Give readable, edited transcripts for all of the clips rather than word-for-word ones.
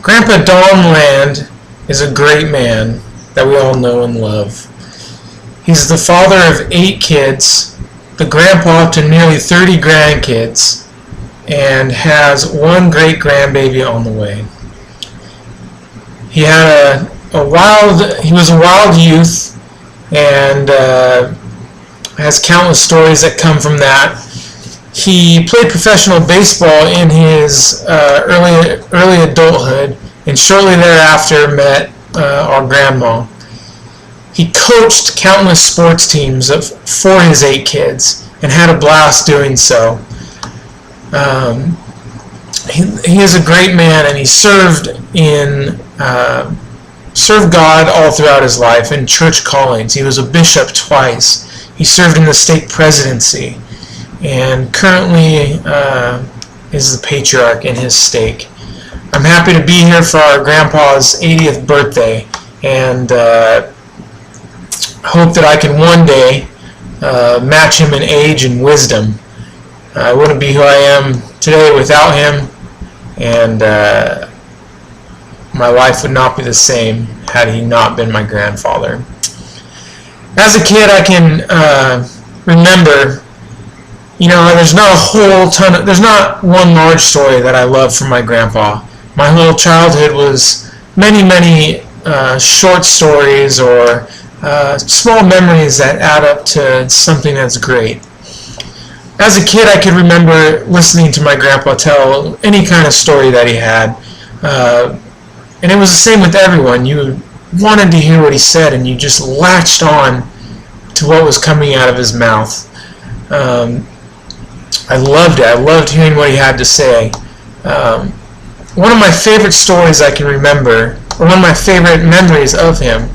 Grandpa Don Land is a great man that we all know and love. He's the father of 8 kids, the grandpa to nearly 30 grandkids, and has 1 great grandbaby on the way. He had he was a wild youth, and has countless stories that come from that. He played professional baseball in his early adulthood, and shortly thereafter met our grandma. He coached countless sports teams for his 8 kids and had a blast doing so. He is a great man, and he served God all throughout his life in church callings. He was a bishop twice. He served in the stake presidency, and currently is the patriarch in his stake. I'm happy to be here for our grandpa's 80th birthday, and hope that I can one day match him in age and wisdom. I wouldn't be who I am today without him, and my life would not be the same had he not been my grandfather. As a kid, I can remember, there's not one large story that I love from my grandpa. My whole childhood was many short stories or small memories that add up to something that's great. As a kid, I could remember listening to my grandpa tell any kind of story that he had, and it was the same with everyone. You wanted to hear what he said, and you just latched on to what was coming out of his mouth. I loved it. I loved hearing what he had to say. One of my favorite stories I can remember, or one of my favorite memories of him,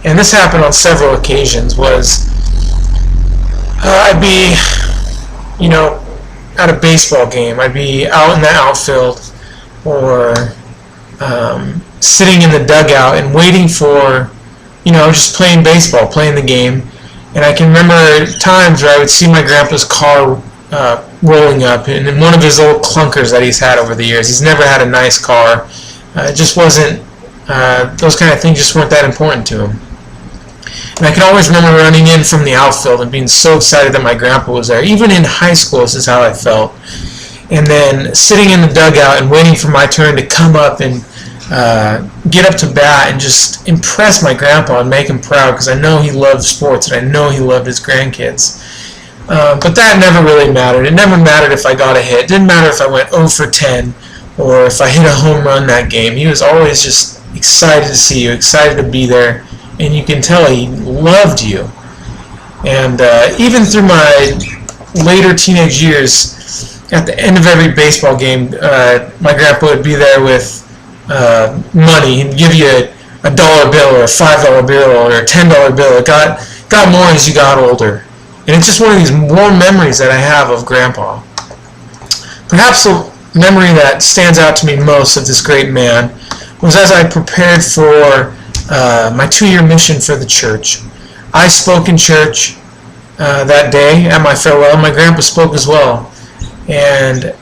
and this happened on several occasions, was I'd be, at a baseball game. I'd be out in the outfield or sitting in the dugout and waiting for, just playing baseball, playing the game. And I can remember times where I would see my grandpa's car rolling up in one of his old clunkers that he's had over the years. He's never had a nice car. It just wasn't, those kind of things just weren't that important to him. And I can always remember running in from the outfield and being so excited that my grandpa was there. Even in high school, this is how I felt. And then sitting in the dugout and waiting for my turn to come up and get up to bat and just impress my grandpa and make him proud, because I know he loved sports and I know he loved his grandkids. But that never really mattered. It never mattered if I got a hit. It didn't matter if I went 0 for 10 or if I hit a home run that game. He was always just excited to see you, excited to be there, and you can tell he loved you. And even through my later teenage years, at the end of every baseball game, my grandpa would be there with money. He'd give you a $1 bill or a $5 bill or a $10 bill. It got more as you got older. And it's just one of these warm memories that I have of Grandpa. Perhaps the memory that stands out to me most of this great man was as I prepared for my 2-year mission for the church. I spoke in church that day at my farewell. My grandpa spoke as well. And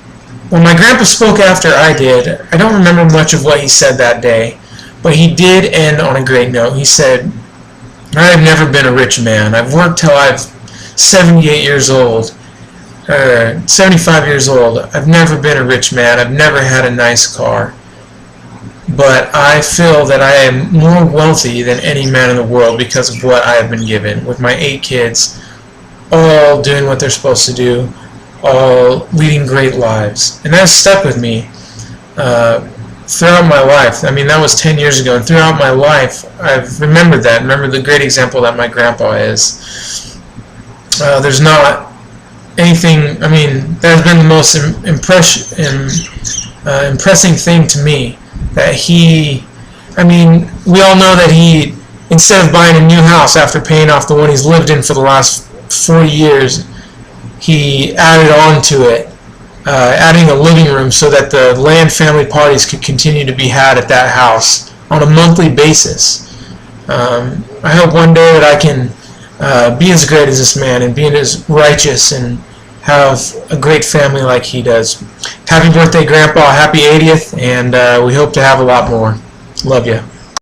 when my grandpa spoke after I did, I don't remember much of what he said that day, but he did end on a great note. He said, "I've never been a rich man. I've worked till I've 78 years old, or 75 years old. I've never been a rich man. I've never had a nice car. But I feel that I am more wealthy than any man in the world because of what I have been given, with my 8 kids, all doing what they're supposed to do, all leading great lives." And that stuck with me throughout my life. I mean, that was 10 years ago, and throughout my life, I've remembered that. Remember the great example that my grandpa is. There's not anything, I mean, that has been the most impressing thing to me, that he, I mean, we all know that he, instead of buying a new house after paying off the one he's lived in for the last 40 years, he added on to it, adding a living room so that the land family parties could continue to be had at that house on a monthly basis. I hope one day that I can be as great as this man and be as righteous and have a great family like he does. Happy birthday, Grandpa. Happy 80th, and we hope to have a lot more. Love you.